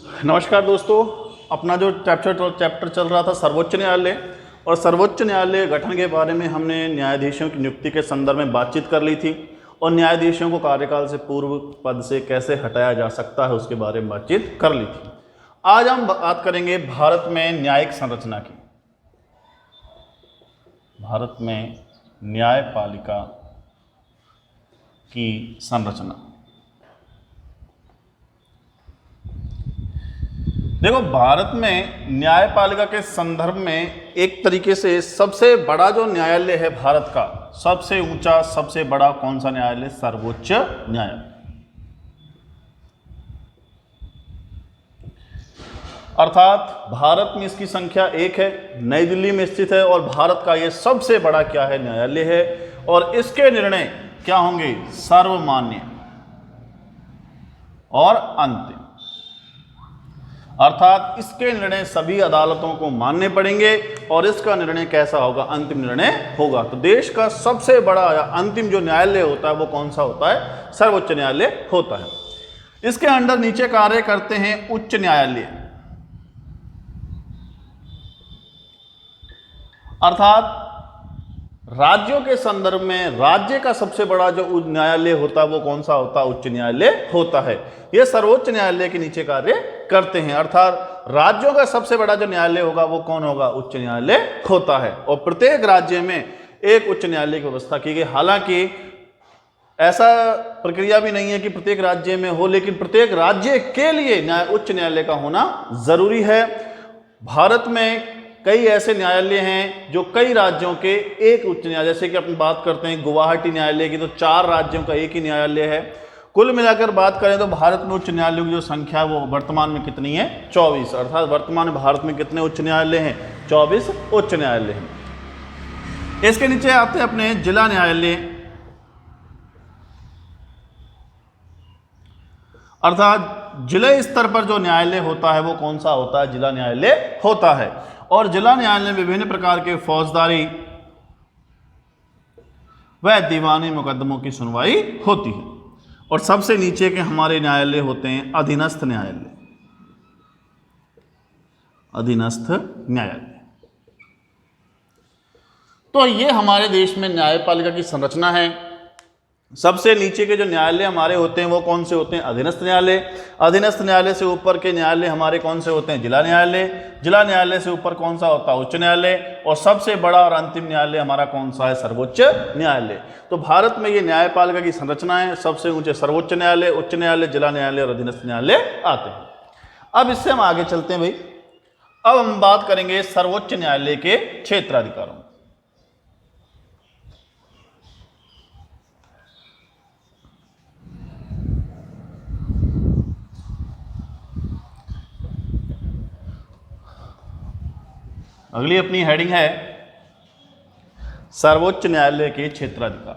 नमस्कार दोस्तों। अपना जो चैप्टर चल रहा था सर्वोच्च न्यायालय, और सर्वोच्च न्यायालय गठन के बारे में हमने न्यायाधीशों की नियुक्ति के संदर्भ में बातचीत कर ली थी और न्यायाधीशों को कार्यकाल से पूर्व पद से कैसे हटाया जा सकता है उसके बारे में बातचीत कर ली थी। आज हम बात करेंगे भारत में न्यायिक संरचना की। भारत में न्यायपालिका की संरचना। देखो, भारत में न्यायपालिका के संदर्भ में एक तरीके से सबसे बड़ा जो न्यायालय है भारत का, सबसे ऊंचा सबसे बड़ा कौन सा न्यायालय? सर्वोच्च न्यायालय। अर्थात भारत में इसकी संख्या 1 है, नई दिल्ली में स्थित है और भारत का यह सबसे बड़ा क्या है? न्यायालय है। और इसके निर्णय क्या होंगे? सर्वमान्य और अंतिम। अर्थात इसके निर्णय सभी अदालतों को मानने पड़ेंगे और इसका निर्णय कैसा होगा? अंतिम निर्णय होगा। तो देश का सबसे बड़ा या अंतिम जो न्यायालय होता है वो कौन सा होता है? सर्वोच्च न्यायालय होता है। इसके अंडर नीचे कार्य करते हैं उच्च न्यायालय। अर्थात राज्यों के संदर्भ में राज्य का सबसे बड़ा जो न्यायालय होता है वो कौन सा होता है? उच्च न्यायालय होता है। ये सर्वोच्च न्यायालय के नीचे कार्य करते हैं। अर्थात राज्यों का सबसे बड़ा जो न्यायालय होगा वो कौन होगा? उच्च न्यायालय होता है। और प्रत्येक राज्य में एक उच्च न्यायालय की व्यवस्था की गई। हालांकि ऐसा प्रक्रिया भी नहीं है कि प्रत्येक राज्य में हो, लेकिन प्रत्येक राज्य के लिए उच्च न्यायालय का होना जरूरी है। भारत में कई ऐसे न्यायालय हैं जो कई राज्यों के एक उच्च न्यायालय, जैसे कि अपन बात करते हैं गुवाहाटी न्यायालय की, तो 4 राज्यों का एक ही न्यायालय है। कुल मिलाकर बात करें तो भारत में उच्च न्यायालयों की जो संख्या वो वर्तमान में कितनी है? 24। अर्थात वर्तमान में भारत में कितने उच्च न्यायालय हैं? 24 उच्च न्यायालय हैं। इसके नीचे आते हैं अपने जिला न्यायालय। अर्थात जिले स्तर पर जो न्यायालय होता है वो कौन सा होता है? जिला न्यायालय होता है। और जिला न्यायालय में विभिन्न प्रकार के फौजदारी व दीवानी मुकदमों की सुनवाई होती है। और सबसे नीचे के हमारे न्यायालय होते हैं अधीनस्थ न्यायालय। अधीनस्थ न्यायालय। तो ये हमारे देश में न्यायपालिका की संरचना है। सबसे नीचे के जो न्यायालय हमारे होते हैं वो कौन से होते हैं? अधीनस्थ न्यायालय। अधीनस्थ न्यायालय से ऊपर के न्यायालय हमारे कौन से होते हैं? जिला न्यायालय। जिला न्यायालय से ऊपर कौन सा होता है? उच्च न्यायालय। और सबसे बड़ा और अंतिम न्यायालय हमारा कौन सा है? सर्वोच्च न्यायालय। तो भारत में ये न्यायपालिका की संरचना है। सबसे ऊंचे सर्वोच्च न्यायालय, उच्च न्यायालय, जिला न्यायालय और अधीनस्थ न्यायालय आते हैं। अब इससे हम आगे चलते हैं भाई। अब हम बात करेंगे सर्वोच्च न्यायालय के क्षेत्राधिकारों। अगली अपनी हेडिंग है सर्वोच्च न्यायालय के क्षेत्राधिकार।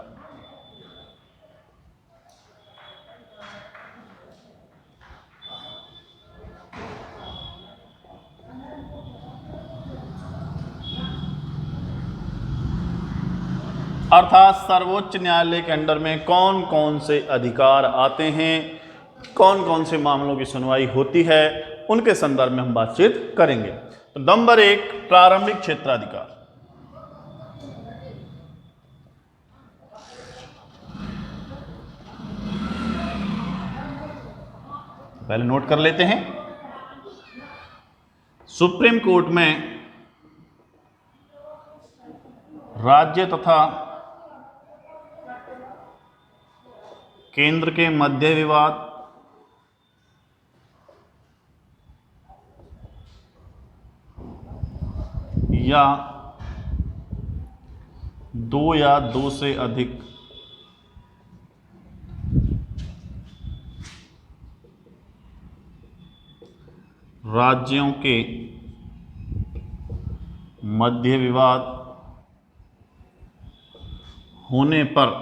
अर्थात सर्वोच्च न्यायालय के अंडर में कौन कौन से अधिकार आते हैं, कौन कौन से मामलों की सुनवाई होती है, उनके संदर्भ में हम बातचीत करेंगे। तो नंबर 1, प्रारंभिक क्षेत्राधिकार। पहले नोट कर लेते हैं। सुप्रीम कोर्ट में राज्य तथा केंद्र के मध्य विवाद या 2 या 2 से अधिक राज्यों के मध्य विवाद होने पर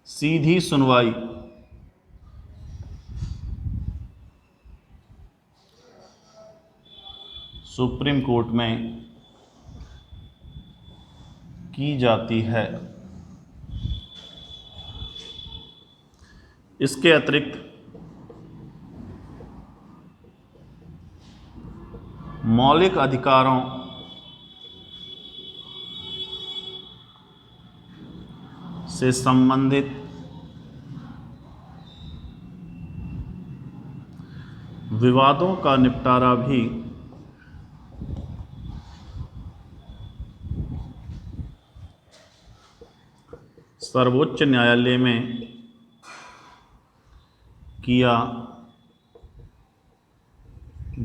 सीधी सुनवाई सुप्रीम कोर्ट में की जाती है। इसके अतिरिक्त मौलिक अधिकारों से संबंधित विवादों का निपटारा भी सर्वोच्च न्यायालय में किया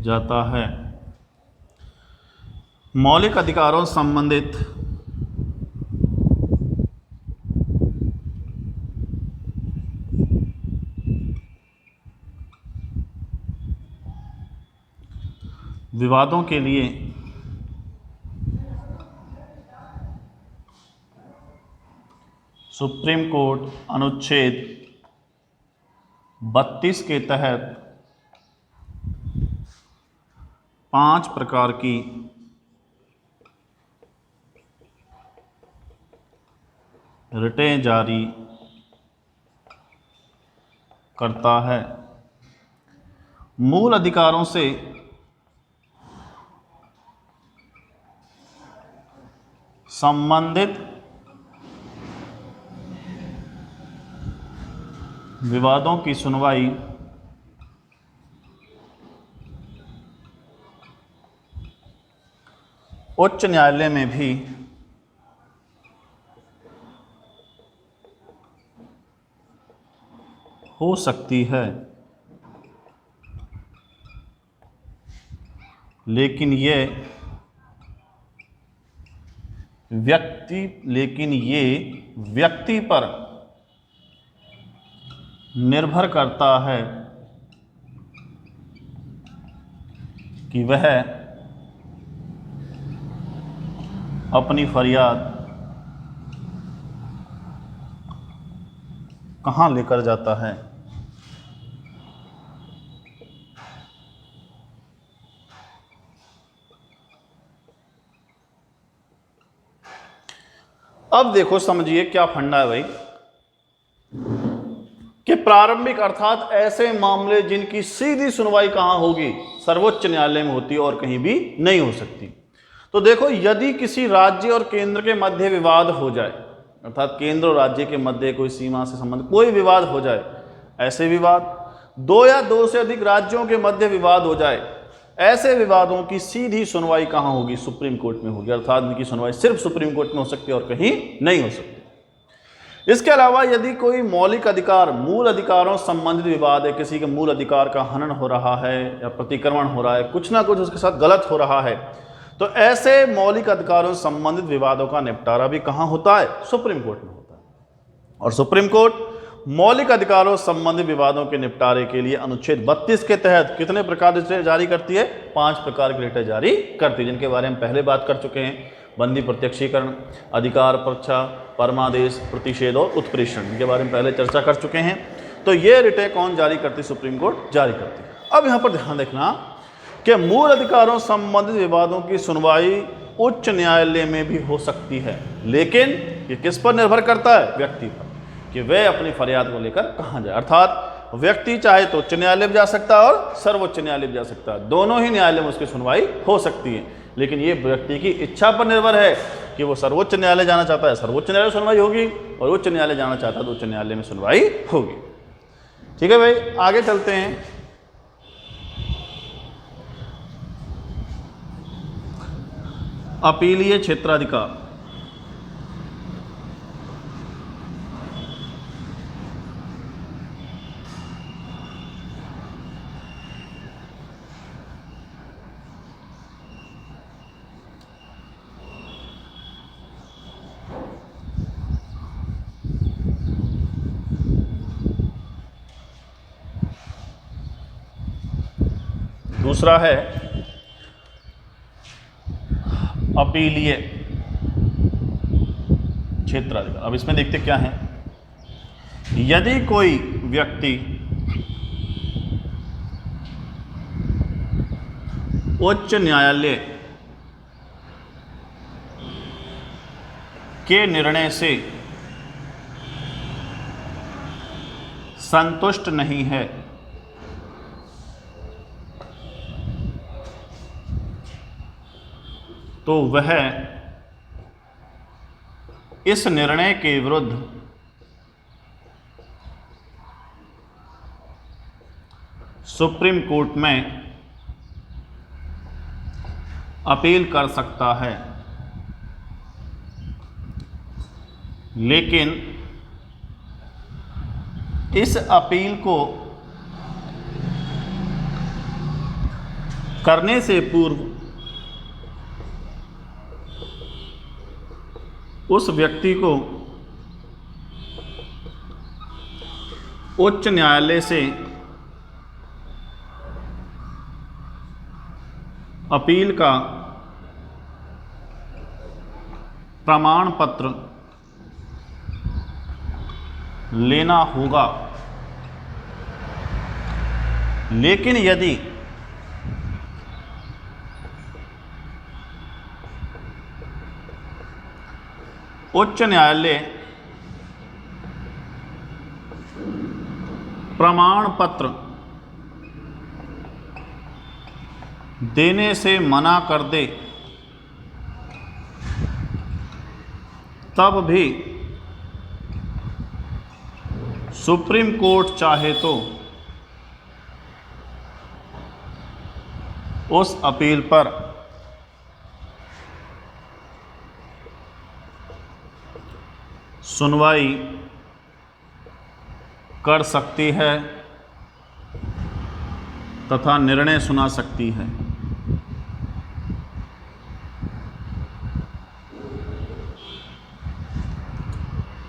जाता है। मौलिक अधिकारों से संबंधित विवादों के लिए सुप्रीम कोर्ट अनुच्छेद 32 के तहत 5 प्रकार की रिटें जारी करता है। मूल अधिकारों से संबंधित विवादों की सुनवाई उच्च न्यायालय में भी हो सकती है, लेकिन ये व्यक्ति पर निर्भर करता है कि वह अपनी फरियाद कहाँ लेकर जाता है। अब देखो, समझिए क्या फंडा है भाई, कि प्रारंभिक अर्थात ऐसे मामले जिनकी सीधी सुनवाई कहां होगी, सर्वोच्च न्यायालय में होती है और कहीं भी नहीं हो सकती। तो देखो, यदि किसी राज्य और केंद्र के मध्य विवाद हो जाए, अर्थात केंद्र और राज्य के मध्य कोई सीमा से संबंधित कोई विवाद हो जाए, ऐसे विवाद, 2 या 2 से अधिक राज्यों के मध्य विवाद हो जाए, ऐसे विवादों की सीधी सुनवाई कहां होगी, सुप्रीम कोर्ट में होगी। अर्थात इनकी सुनवाई सिर्फ सुप्रीम कोर्ट में हो सकती है और कहीं नहीं हो सकती। इसके अलावा यदि कोई मौलिक अधिकार, मूल अधिकारों से संबंधित विवाद है, किसी के मूल अधिकार का हनन हो रहा है या प्रतिक्रमण हो रहा है, कुछ ना कुछ उसके साथ गलत हो रहा है, तो ऐसे मौलिक अधिकारों से संबंधित विवादों का निपटारा भी कहां होता है, सुप्रीम कोर्ट में होता है। और सुप्रीम कोर्ट मौलिक अधिकारों से संबंधित विवादों के निपटारे के लिए अनुच्छेद 32 के तहत कितने प्रकार से जारी करती है, 5 प्रकार की रिटें जारी करती है, जिनके बारे में पहले बात कर चुके हैं। बंदी प्रत्यक्षीकरण, अधिकार परीक्षा, परमादेश, प्रतिषेध और उत्प्रेषण, इनके बारे में पहले चर्चा कर चुके हैं। तो ये रिटें कौन जारी करती, सुप्रीम कोर्ट जारी करती है। अब यहाँ पर ध्यान देखना कि मूल अधिकारों से संबंधित विवादों की सुनवाई उच्च न्यायालय में भी हो सकती है, लेकिन ये किस पर निर्भर करता है, व्यक्ति पर, कि वह अपनी फरियाद को लेकर कहाँ जाए। अर्थात व्यक्ति चाहे तो उच्च न्यायालय में जा सकता है और सर्वोच्च न्यायालय में जा सकता है, दोनों ही न्यायालय में उसकी सुनवाई हो सकती है, लेकिन ये व्यक्ति की इच्छा पर निर्भर है कि वो सर्वोच्च न्यायालय जाना चाहता है, सर्वोच्च न्यायालय में सुनवाई होगी, और उच्च न्यायालय जाना चाहता है तो उच्च न्यायालय में सुनवाई होगी। ठीक है भाई, आगे चलते हैं। अपीलीय क्षेत्राधिकार। दूसरा है अपीलीय क्षेत्राधिकार। अब इसमें देखते क्या है, यदि कोई व्यक्ति उच्च न्यायालय के निर्णय से संतुष्ट नहीं है तो वह इस निर्णय के विरुद्ध सुप्रीम कोर्ट में अपील कर सकता है, लेकिन इस अपील को करने से पूर्व उस व्यक्ति को उच्च न्यायालय से अपील का प्रमाण पत्र लेना होगा। लेकिन यदि उच्च न्यायालय प्रमाण पत्र देने से मना कर दे, तब भी सुप्रीम कोर्ट चाहे तो उस अपील पर सुनवाई कर सकती है तथा निर्णय सुना सकती है।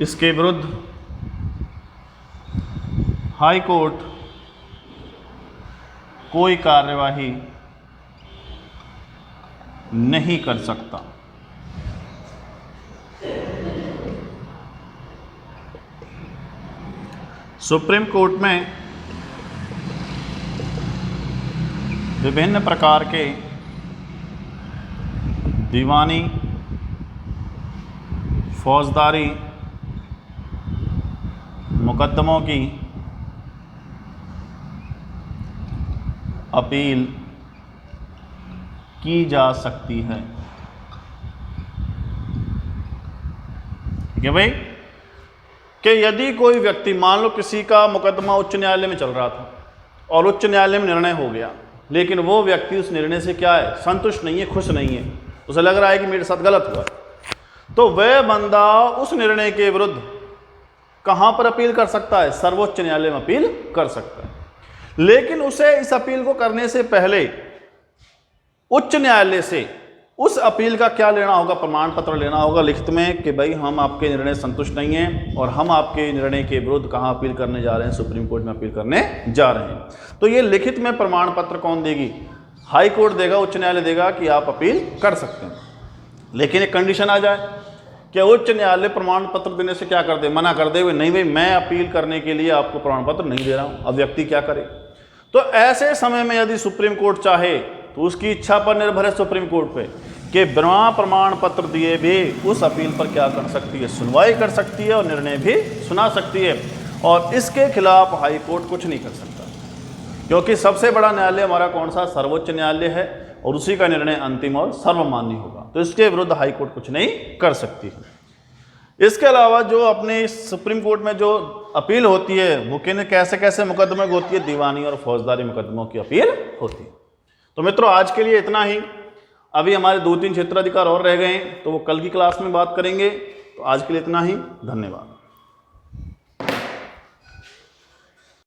इसके विरुद्ध हाई कोर्ट कोई कार्यवाही नहीं कर सकता। सुप्रीम कोर्ट में विभिन्न प्रकार के दीवानी, फौजदारी मुकदमों की अपील की जा सकती है। ठीक है भाई, कि यदि कोई व्यक्ति, मान लो किसी का मुकदमा उच्च न्यायालय में चल रहा था और उच्च न्यायालय में निर्णय हो गया, लेकिन वो व्यक्ति उस निर्णय से क्या है, संतुष्ट नहीं है, खुश नहीं है, उसे लग रहा है कि मेरे साथ गलत हुआ, तो वह बंदा उस निर्णय के विरुद्ध कहां पर अपील कर सकता है, सर्वोच्च न्यायालय में अपील कर सकता है। लेकिन उसे इस अपील को करने से पहले उच्च न्यायालय से उस अपील का क्या लेना होगा, प्रमाण पत्र लेना होगा लिखित में कि भाई हम आपके निर्णय संतुष्ट नहीं हैं और हम आपके निर्णय के विरुद्ध कहां अपील करने जा रहे हैं, सुप्रीम कोर्ट में अपील करने जा रहे हैं। तो ये लिखित में प्रमाण पत्र कौन देगी, हाई कोर्ट देगा, उच्च न्यायालय देगा कि आप अपील कर सकते हैं। लेकिन एक कंडीशन आ जाए कि उच्च न्यायालय प्रमाण पत्र देने से क्या कर दे, मना कर दे, नहीं भाई मैं अपील करने के लिए आपको प्रमाण पत्र नहीं दे रहा हूं। अब व्यक्ति क्या करे, तो ऐसे समय में यदि सुप्रीम कोर्ट चाहे तो उसकी इच्छा पर निर्भर है सुप्रीम कोर्ट पे कि बिना प्रमाण पत्र दिए भी उस अपील पर क्या कर सकती है, सुनवाई कर सकती है और निर्णय भी सुना सकती है। और इसके खिलाफ हाई कोर्ट कुछ नहीं कर सकता, क्योंकि सबसे बड़ा न्यायालय हमारा कौन सा, सर्वोच्च न्यायालय है और उसी का निर्णय अंतिम और सर्वमान्य होगा। तो इसके विरुद्ध हाई कोर्ट कुछ नहीं कर सकती है। इसके अलावा जो अपने सुप्रीम कोर्ट में जो अपील होती है वो किन कैसे कैसे मुकदमे की होती है, दीवानी और फौजदारी मुकदमों की अपील होती है। तो मित्रों आज के लिए इतना ही। अभी हमारे 2-3 क्षेत्राधिकार और रह गए हैं, तो वो कल की क्लास में बात करेंगे। तो आज के लिए इतना ही, धन्यवाद।